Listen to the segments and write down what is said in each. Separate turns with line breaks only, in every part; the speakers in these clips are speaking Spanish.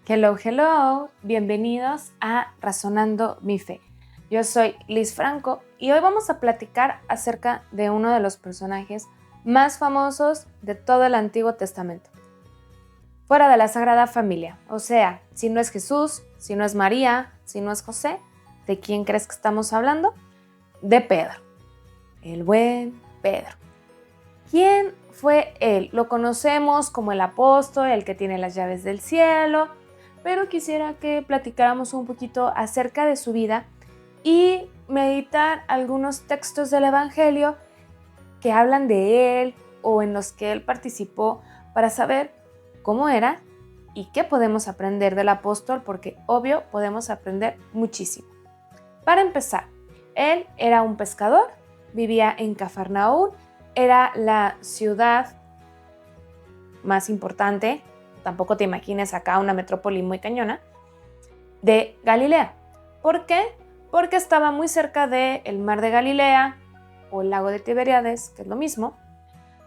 Hello, hello, bienvenidos a Razonando mi Fe. Yo soy Liz Franco y hoy vamos a platicar acerca de uno de los personajes más famosos de todo el Antiguo Testamento. Fuera de la Sagrada Familia, o sea, si no es Jesús, si no es María, si no es José, ¿de quién crees que estamos hablando? De Pedro, el buen Pedro. ¿Quién fue él? Lo conocemos como el apóstol, el que tiene las llaves del cielo, pero quisiera que platicáramos un poquito acerca de su vida y meditar algunos textos del Evangelio que hablan de él o en los que él participó para saber cómo era y qué podemos aprender del apóstol, porque obvio podemos aprender muchísimo. Para empezar, él era un pescador, vivía en Cafarnaúm, era la ciudad más importante, tampoco te imagines acá una metrópoli muy cañona, de Galilea. ¿Por qué? Porque estaba muy cerca del mar de Galilea o el lago de Tiberíades, que es lo mismo,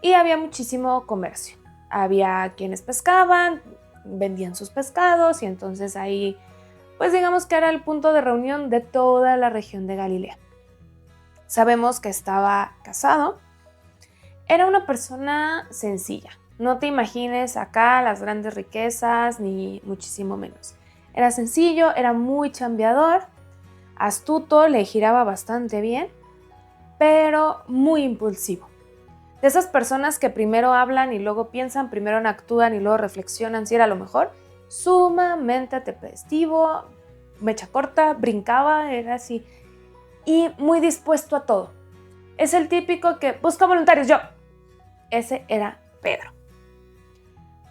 y había muchísimo comercio. Había quienes pescaban, vendían sus pescados y entonces ahí, pues digamos que era el punto de reunión de toda la región de Galilea. Sabemos que estaba casado. Era una persona sencilla. No te imagines acá las grandes riquezas, ni muchísimo menos. Era sencillo, era muy chambeador, astuto, le giraba bastante bien, pero muy impulsivo. De esas personas que primero hablan y luego piensan, primero actúan y luego reflexionan si era lo mejor. Sumamente tempestivo, mecha corta, brincaba, era así. Y muy dispuesto a todo. Es el típico que busca voluntarios, yo. Ese era Pedro.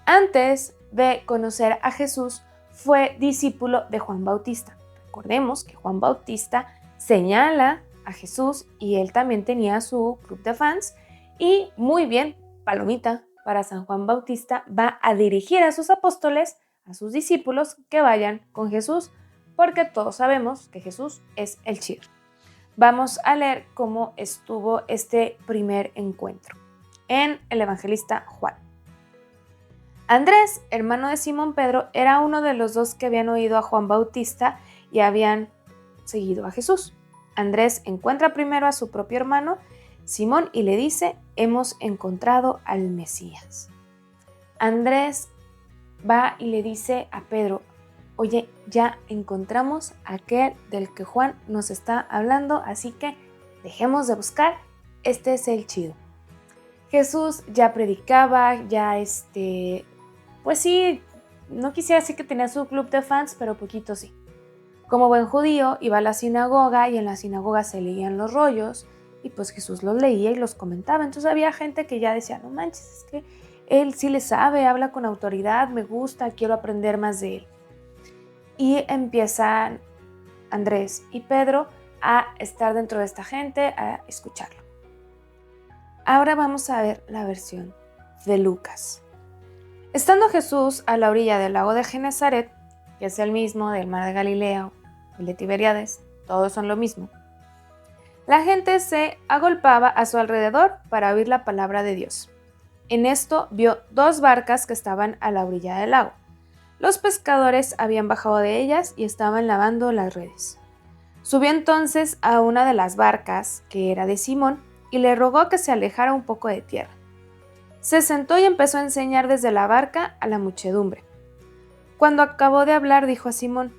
Antes de conocer a Jesús, fue discípulo de Juan Bautista. Recordemos que Juan Bautista señala a Jesús y él también tenía su club de fans. Y muy bien, palomita para San Juan Bautista, va a dirigir a sus apóstoles, a sus discípulos, que vayan con Jesús, porque todos sabemos que Jesús es el chido. Vamos a leer cómo estuvo este primer encuentro en el evangelista Juan. Andrés, hermano de Simón Pedro, era uno de los dos que habían oído a Juan Bautista y habían seguido a Jesús. Andrés encuentra primero a su propio hermano, Simón, y le dice: hemos encontrado al Mesías. Andrés va y le dice a Pedro: oye, ya encontramos a aquel del que Juan nos está hablando, así que dejemos de buscar, este es el chido. Jesús ya predicaba, pues sí, no quisiera decir que tenía su club de fans, pero poquito sí. Como buen judío, iba a la sinagoga y en la sinagoga se leían los rollos y pues Jesús los leía y los comentaba. Entonces había gente que ya decía: no manches, es que él sí le sabe, habla con autoridad, me gusta, quiero aprender más de él. Y empiezan Andrés y Pedro a estar dentro de esta gente, a escucharlo. Ahora vamos a ver la versión de Lucas. Estando Jesús a la orilla del lago de Genesaret, que es el mismo del mar de Galilea, el de Tiberíades, todos son lo mismo, la gente se agolpaba a su alrededor para oír la palabra de Dios. En esto vio dos barcas que estaban a la orilla del lago. Los pescadores habían bajado de ellas y estaban lavando las redes. Subió entonces a una de las barcas, que era de Simón, y le rogó que se alejara un poco de tierra. Se sentó y empezó a enseñar desde la barca a la muchedumbre. Cuando acabó de hablar, dijo a Simón: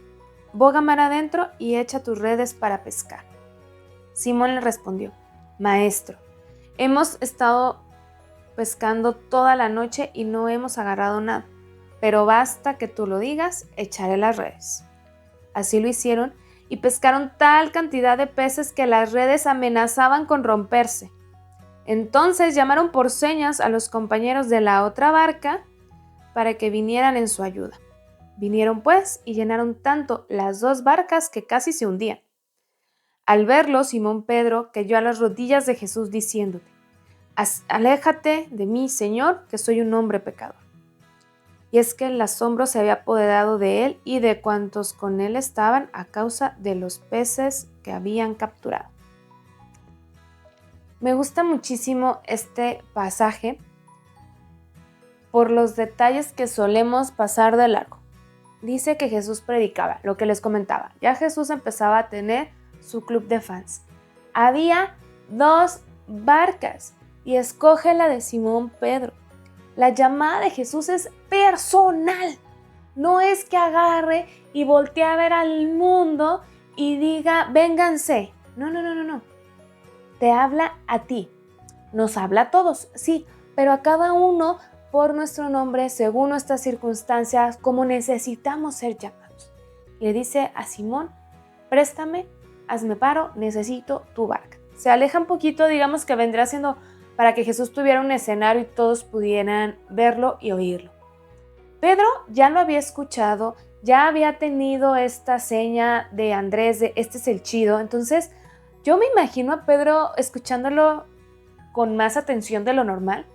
boga mar adentro y echa tus redes para pescar. Simón le respondió: Maestro, hemos estado pescando toda la noche y no hemos agarrado nada, pero basta que tú lo digas, echaré las redes. Así lo hicieron y pescaron tal cantidad de peces que las redes amenazaban con romperse. Entonces llamaron por señas a los compañeros de la otra barca para que vinieran en su ayuda. Vinieron pues y llenaron tanto las dos barcas que casi se hundían. Al verlo, Simón Pedro cayó a las rodillas de Jesús diciéndole: aléjate de mí, Señor, que soy un hombre pecador. Y es que el asombro se había apoderado de él y de cuantos con él estaban a causa de los peces que habían capturado. Me gusta muchísimo este pasaje por los detalles que solemos pasar de largo. dice que Jesús predicaba, lo que les comentaba. Ya Jesús empezaba a tener su club de fans. Había 2 barcas y escoge la de Simón Pedro. La llamada de Jesús es personal. No es que agarre y voltee a ver al mundo y diga, vénganse. No. Te habla a ti. Nos habla a todos, sí, pero a cada uno por nuestro nombre, según nuestras circunstancias, como necesitamos ser llamados. Le dice a Simón, préstame, hazme paro, necesito tu barca. Se aleja un poquito, digamos que vendrá siendo para que Jesús tuviera un escenario y todos pudieran verlo y oírlo. Pedro ya lo había escuchado, ya había tenido esta seña de Andrés de este es el chido, entonces yo me imagino a Pedro escuchándolo con más atención de lo normal,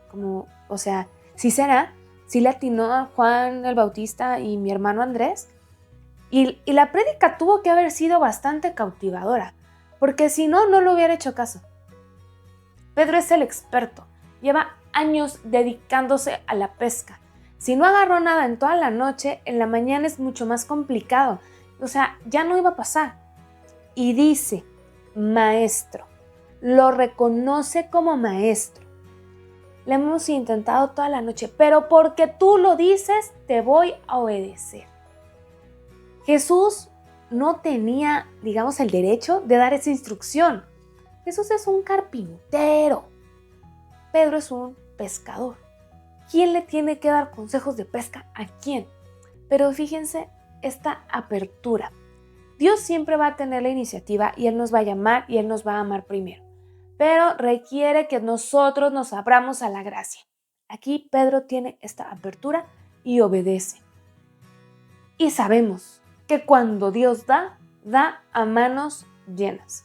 como, o sea, ¿sí será? ¿Sí le atinó a Juan el Bautista y mi hermano Andrés? Y la prédica tuvo que haber sido bastante cautivadora, porque si no, no lo hubiera hecho caso. Pedro es el experto, lleva años dedicándose a la pesca. Si no agarró nada en toda la noche, en la mañana es mucho más complicado. O sea, ya no iba a pasar. Y dice, maestro, lo reconoce como maestro. Le hemos intentado toda la noche, pero porque tú lo dices, te voy a obedecer. Jesús no tenía, digamos, el derecho de dar esa instrucción. Jesús es un carpintero. Pedro es un pescador. ¿Quién le tiene que dar consejos de pesca a quién? Pero fíjense esta apertura. Dios siempre va a tener la iniciativa y Él nos va a llamar y Él nos va a amar primero. Pero requiere que nosotros nos abramos a la gracia. Aquí Pedro tiene esta apertura y obedece. Y sabemos que cuando Dios da a manos llenas.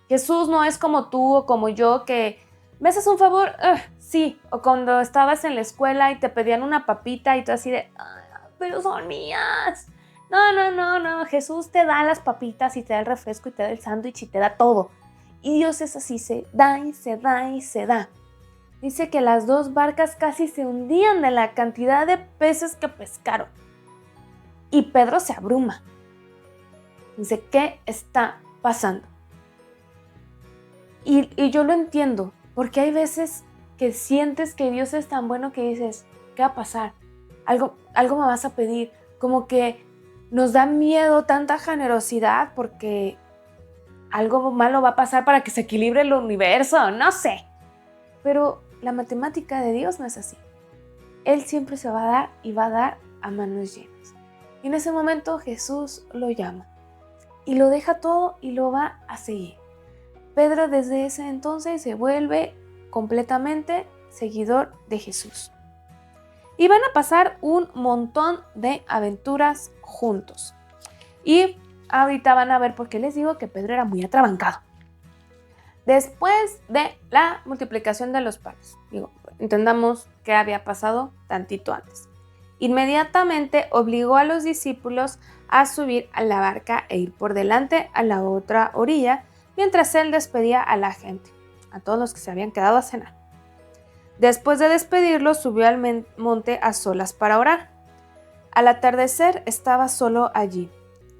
Jesús no es como tú o como yo que ¿me haces un favor? Sí. O cuando estabas en la escuela y te pedían una papita y tú así de, pero son mías. No. Jesús te da las papitas y te da el refresco y te da el sándwich y te da todo. Y Dios es así, se da y se da y se da. Dice que las 2 barcas casi se hundían de la cantidad de peces que pescaron. Y Pedro se abruma. Dice, ¿qué está pasando? Y yo lo entiendo, porque hay veces que sientes que Dios es tan bueno que dices, ¿qué va a pasar? Algo me vas a pedir. Como que nos da miedo tanta generosidad porque algo malo va a pasar para que se equilibre el universo, no sé. Pero la matemática de Dios no es así. Él siempre se va a dar y va a dar a manos llenas. Y en ese momento Jesús lo llama y lo deja todo y lo va a seguir. Pedro desde ese entonces se vuelve completamente seguidor de Jesús. Y van a pasar un montón de aventuras juntos. Y ahorita van a ver por qué les digo que Pedro era muy atrabancado. Después de la multiplicación de los panes, entendamos qué había pasado tantito antes. Inmediatamente obligó a los discípulos a subir a la barca e ir por delante a la otra orilla, mientras él despedía a la gente, a todos los que se habían quedado a cenar. Después de despedirlos, subió al monte a solas para orar. Al atardecer estaba solo allí.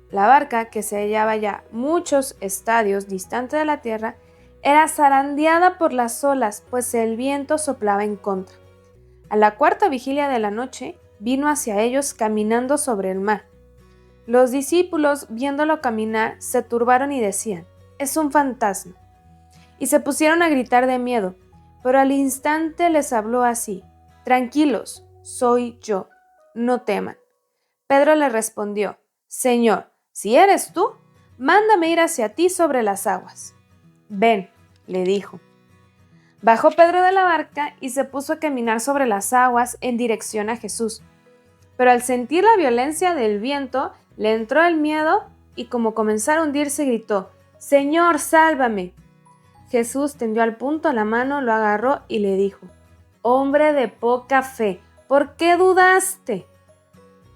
La barca, que se hallaba ya muchos estadios distante de la tierra, era zarandeada por las olas, pues el viento soplaba en contra. A la 4ª vigilia de la noche, vino hacia ellos caminando sobre el mar. Los discípulos, viéndolo caminar, se turbaron y decían, es un fantasma. Y se pusieron a gritar de miedo, pero al instante les habló así, tranquilos, soy yo, no teman. Pedro le respondió, Señor, si eres tú, mándame ir hacia ti sobre las aguas. Ven, le dijo. Bajó Pedro de la barca y se puso a caminar sobre las aguas en dirección a Jesús. Pero al sentir la violencia del viento, le entró el miedo y como comenzara a hundirse gritó, Señor, sálvame. Jesús tendió al punto la mano, lo agarró y le dijo, hombre de poca fe, ¿por qué dudaste?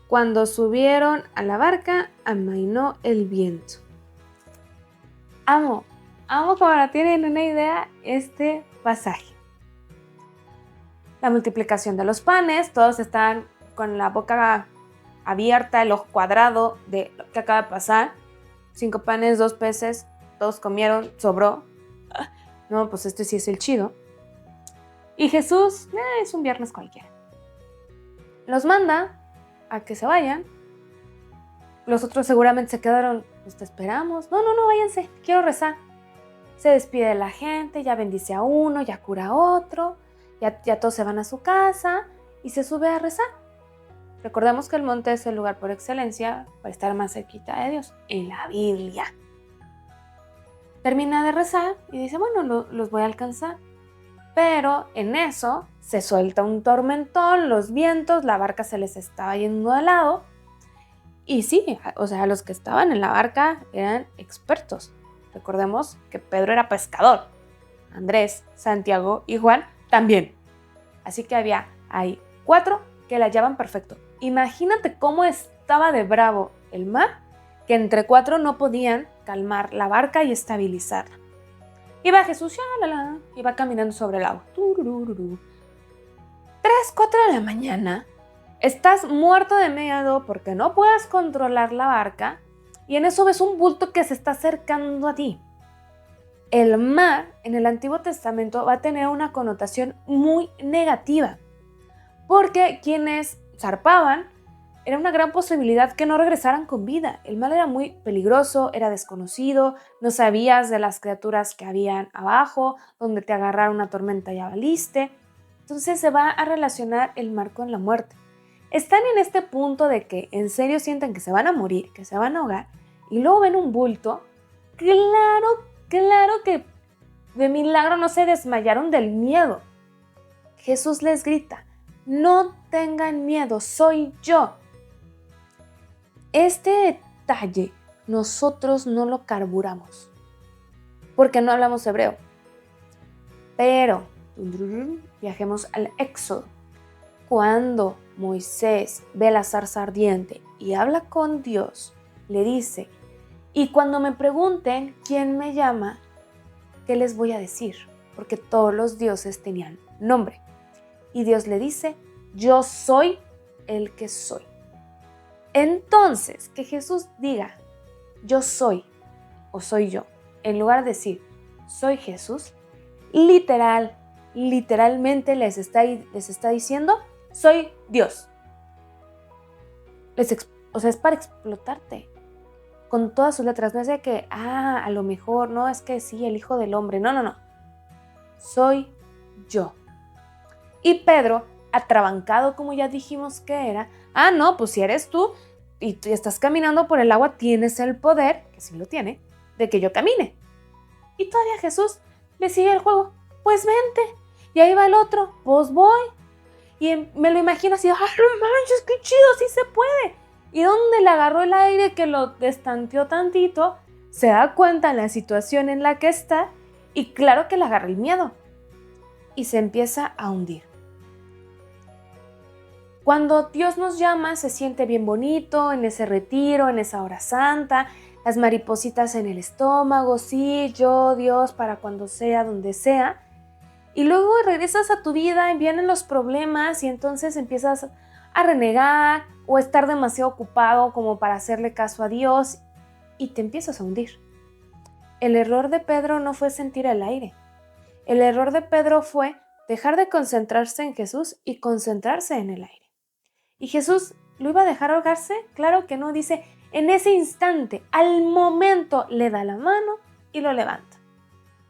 Cuando subieron a la barca, amainó el viento. Amo como no tienen una idea este pasaje. La multiplicación de los panes, todos están con la boca abierta, el ojo cuadrado de lo que acaba de pasar. 5 panes, 2 peces, todos comieron, sobró. No, pues este sí es el chido. Y Jesús, es un viernes cualquiera. Los manda a que se vayan. Los otros seguramente se quedaron, pues te esperamos. No, váyanse, quiero rezar. Se despide de la gente, ya bendice a uno, ya cura a otro, ya todos se van a su casa y se sube a rezar. Recordemos que el monte es el lugar por excelencia para estar más cerquita de Dios, en la Biblia. Termina de rezar y dice, bueno, los voy a alcanzar. Pero en eso se suelta un tormentón, los vientos, la barca se les estaba yendo de lado. Y sí, o sea, los que estaban en la barca eran expertos. Recordemos que Pedro era pescador, Andrés, Santiago y Juan también. Así que había ahí 4 que la llevan perfecto. Imagínate cómo estaba de bravo el mar, que entre 4 no podían calmar la barca y estabilizarla. Iba Jesús, iba caminando sobre el agua. 3, 4 de la mañana, estás muerto de miedo porque no puedes controlar la barca y en eso ves un bulto que se está acercando a ti. El mar en el Antiguo Testamento va a tener una connotación muy negativa, porque quienes zarpaban era una gran posibilidad que no regresaran con vida. El mar era muy peligroso, era desconocido, no sabías de las criaturas que habían abajo, donde te agarrara una tormenta ya valiste. Entonces se va a relacionar el mar con la muerte. Están en este punto de que en serio sienten que se van a morir, que se van a ahogar, y luego ven un bulto. Claro que de milagro no se desmayaron del miedo. Jesús les grita, no tengan miedo, soy yo. Este detalle nosotros no lo carburamos, porque no hablamos hebreo. Pero, viajemos al Éxodo. Cuando Moisés ve la zarza ardiente y habla con Dios, le dice, y cuando me pregunten quién me llama, ¿qué les voy a decir? Porque todos los dioses tenían nombre. Y Dios le dice, yo soy el que soy. Entonces, que Jesús diga, yo soy o soy yo, en lugar de decir, soy Jesús, literalmente les está diciendo, soy Dios. O sea, es para explotarte con todas sus letras. No es de que, a lo mejor, no, es que sí, el Hijo del Hombre. No. Soy yo. Y Pedro, atrabancado como ya dijimos que era, no, pues si eres tú y tú estás caminando por el agua, tienes el poder, que sí lo tiene, de que yo camine. Y todavía Jesús le sigue el juego, pues vente. Y ahí va el otro, pues voy. Y me lo imagino así, no manches, qué chido, sí se puede. Y donde le agarró el aire que lo destanteó tantito, se da cuenta de la situación en la que está y claro que le agarra el miedo. Y se empieza a hundir. Cuando Dios nos llama, se siente bien bonito en ese retiro, en esa hora santa, las maripositas en el estómago, sí, yo, Dios, para cuando sea, donde sea. Y luego regresas a tu vida, vienen los problemas y entonces empiezas a renegar o estar demasiado ocupado como para hacerle caso a Dios y te empiezas a hundir. El error de Pedro no fue sentir el aire. El error de Pedro fue dejar de concentrarse en Jesús y concentrarse en el aire. ¿Y Jesús lo iba a dejar ahogarse? Claro que no, dice, en ese instante, al momento, le da la mano y lo levanta.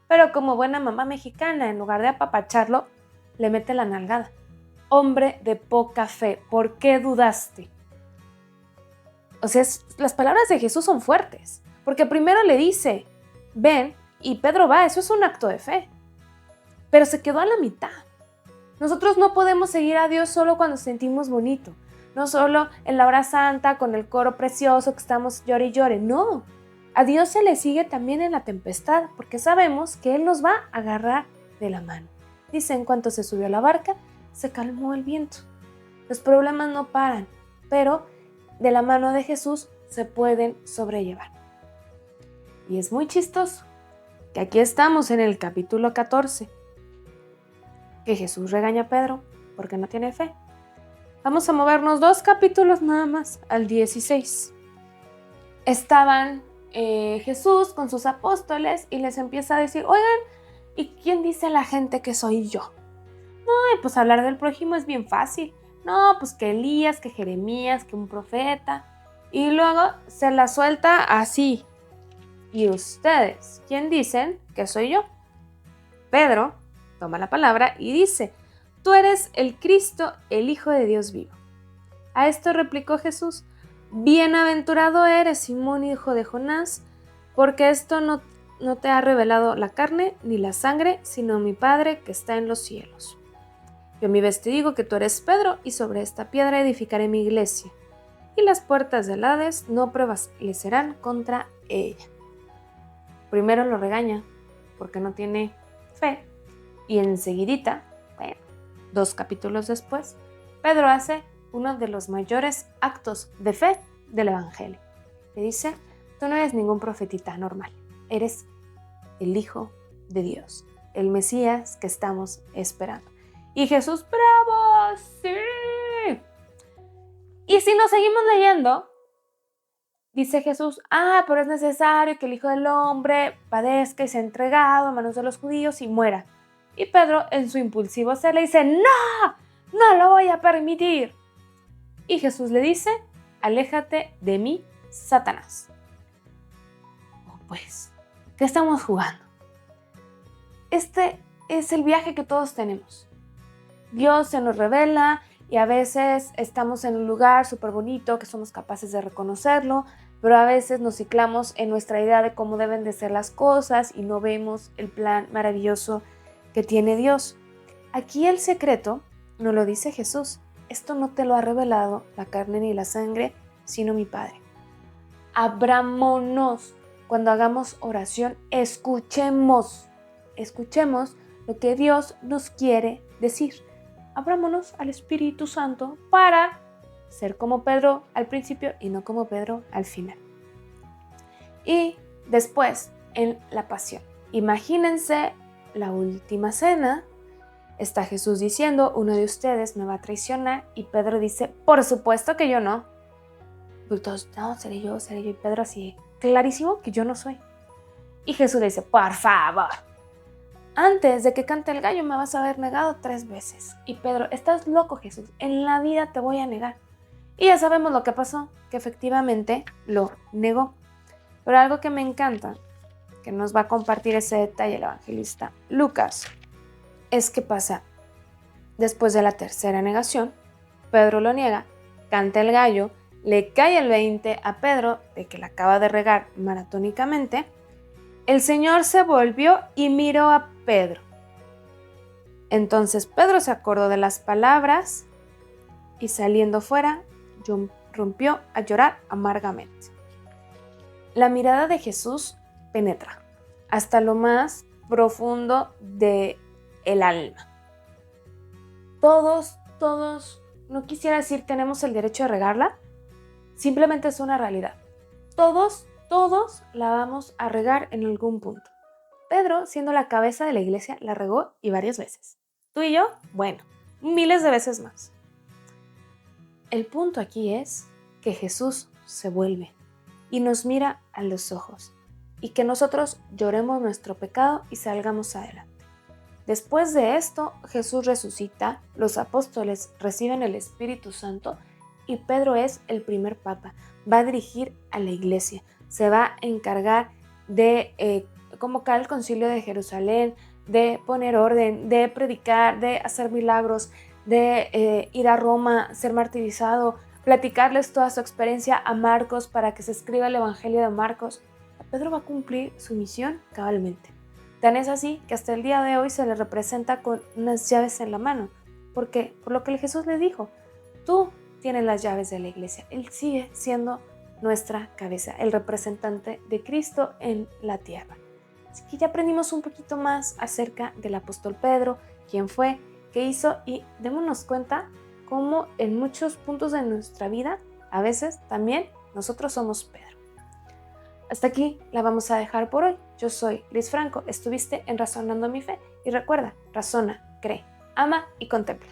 Pero como buena mamá mexicana, en lugar de apapacharlo, le mete la nalgada. Hombre de poca fe, ¿por qué dudaste? O sea, las palabras de Jesús son fuertes, porque primero le dice, ven, y Pedro va, eso es un acto de fe. Pero se quedó a la mitad. Nosotros no podemos seguir a Dios solo cuando sentimos bonito, no solo en la hora santa con el coro precioso que estamos llore y llore, no. A Dios se le sigue también en la tempestad, porque sabemos que Él nos va a agarrar de la mano. Dice, en cuanto se subió a la barca, se calmó el viento. Los problemas no paran, pero de la mano de Jesús se pueden sobrellevar. Y es muy chistoso que aquí estamos en el capítulo 14, que Jesús regaña a Pedro porque no tiene fe. Vamos a movernos 2 capítulos nada más al 16. Estaban Jesús con sus apóstoles y les empieza a decir, oigan, ¿y quién dice la gente que soy yo? No, pues hablar del prójimo es bien fácil. No, pues que Elías, que Jeremías, que un profeta. Y luego se la suelta así. ¿Y ustedes quién dicen que soy yo? Pedro toma la palabra y dice, tú eres el Cristo, el Hijo de Dios vivo. A esto replicó Jesús, bienaventurado eres, Simón, hijo de Jonás, porque esto no te ha revelado la carne ni la sangre, sino mi Padre que está en los cielos. Yo a mi vez te digo que tú eres Pedro, y sobre esta piedra edificaré mi iglesia, y las puertas del Hades no prevalecerán contra ella. Primero lo regaña, porque no tiene fe, y enseguidita, 2 capítulos después, Pedro hace uno de los mayores actos de fe del Evangelio. Le dice, tú no eres ningún profetita normal, eres el Hijo de Dios, el Mesías que estamos esperando. Y Jesús, ¡bravo! ¡Sí! Y si nos seguimos leyendo, dice Jesús, pero es necesario que el Hijo del Hombre padezca y sea entregado a manos de los judíos y muera. Y Pedro, en su impulsivo ser, le dice, no lo voy a permitir. Y Jesús le dice, aléjate de mí, Satanás. Pues, ¿qué estamos jugando? Este es el viaje que todos tenemos. Dios se nos revela y a veces estamos en un lugar súper bonito que somos capaces de reconocerlo, pero a veces nos ciclamos en nuestra idea de cómo deben de ser las cosas y no vemos el plan maravilloso que tiene Dios. Aquí el secreto nos lo dice Jesús. Esto no te lo ha revelado la carne ni la sangre, sino mi Padre. Abrámonos cuando hagamos oración, escuchemos lo que Dios nos quiere decir. Abrámonos al Espíritu Santo para ser como Pedro al principio y no como Pedro al final. Y después, en la pasión. Imagínense la última cena. Está Jesús diciendo, uno de ustedes me va a traicionar, y Pedro dice, por supuesto que yo no. Y todos, no, seré yo, y Pedro así, clarísimo que yo no soy. Y Jesús le dice, por favor, antes de que cante el gallo me vas a haber negado 3 veces. Y Pedro, estás loco, Jesús, en la vida te voy a negar. Y ya sabemos lo que pasó, que efectivamente lo negó. Pero algo que me encanta, que nos va a compartir ese detalle el evangelista Lucas, es que pasa después de la tercera negación. Pedro lo niega, canta el gallo, le cae el 20 a Pedro de que la acaba de regar maratónicamente. El Señor se volvió y miró a Pedro. Entonces Pedro se acordó de las palabras y saliendo fuera rompió a llorar amargamente. La mirada de Jesús penetra hasta lo más profundo de el alma. Todos, no quisiera decir tenemos el derecho de regarla, simplemente es una realidad. Todos la vamos a regar en algún punto. Pedro, siendo la cabeza de la iglesia, la regó y varias veces. Tú y yo, bueno, miles de veces más. El punto aquí es que Jesús se vuelve y nos mira a los ojos y que nosotros lloremos nuestro pecado y salgamos adelante. Después de esto, Jesús resucita, los apóstoles reciben el Espíritu Santo y Pedro es el primer papa. Va a dirigir a la iglesia, se va a encargar de convocar el concilio de Jerusalén, de poner orden, de predicar, de hacer milagros, de ir a Roma, ser martirizado, platicarles toda su experiencia a Marcos para que se escriba el Evangelio de Marcos. Pedro va a cumplir su misión cabalmente. Tan es así que hasta el día de hoy se le representa con unas llaves en la mano. ¿Por qué? Por lo que Jesús le dijo, tú tienes las llaves de la iglesia. Él sigue siendo nuestra cabeza, el representante de Cristo en la tierra. Así que ya aprendimos un poquito más acerca del apóstol Pedro, quién fue, qué hizo, y démonos cuenta cómo en muchos puntos de nuestra vida, a veces también nosotros somos Pedro. Hasta aquí la vamos a dejar por hoy. Yo soy Liz Franco, estuviste en Razonando mi Fe y recuerda, razona, cree, ama y contempla.